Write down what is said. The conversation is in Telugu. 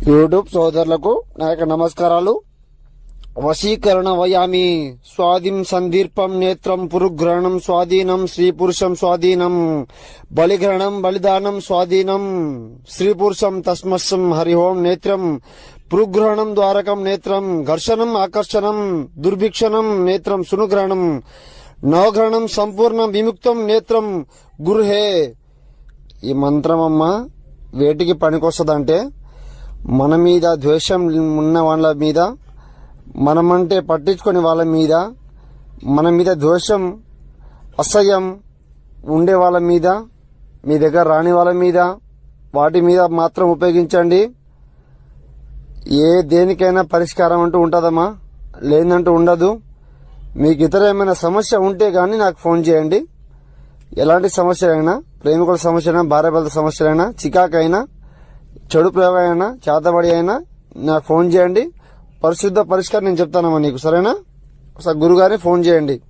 యూట్యూబ్ సోదరులకు నా యొక్క నమస్కారాలు. వశీకరణ వయామి స్వాదిం సందీర్పం నేత్రం పురుగ్రహణం స్వాధీనం స్త్రీ పురుషం స్వాధీనం బలిగ్రహణం బలిదానం స్వాధీనం స్త్రీ పురుషం తస్మస్సం హరిహోం నేత్రం పురుగ్రహణం ద్వారకం నేత్రం ఘర్షణం ఆకర్షణం దుర్భిక్షణం నేత్రం సునుగ్రహణం నవగ్రహణం సంపూర్ణం విముక్తం నేత్రం గురుహే. ఈ మంత్రమమ్మ వేటికి పనికొస్తుందంటే, మన మీద ద్వేషం ఉన్న వాళ్ళ మీద, మనమంటే పట్టించుకొని వాళ్ళ మీద, మన మీద ద్వేషం అసహ్యం ఉండే వాళ్ళ మీద, మీ దగ్గర రాని వాళ్ళ మీద, వాటి మీద మాత్రం ఉపయోగించండి. దేనికైనా పరిష్కారం అంటూ ఉంటుందమ్మా, లేదంటూ ఉండదు. మీకు ఇతర ఏమైనా సమస్య ఉంటే గానీ నాకు ఫోన్ చేయండి. ఎలాంటి సమస్యలైనా, ప్రేమికుల సమస్యలైనా, భార్యాభర్తల సమస్యలైనా, చికాకైనా, చెడు ప్రయోగం అయినా, చేతబడి అయినా నాకు ఫోన్ చేయండి. పరిశుద్ధ పరిష్కారం నేను చెప్తానమ్మా నీకు, సరేనా? ఒకసారి గురుగారిని ఫోన్ చేయండి.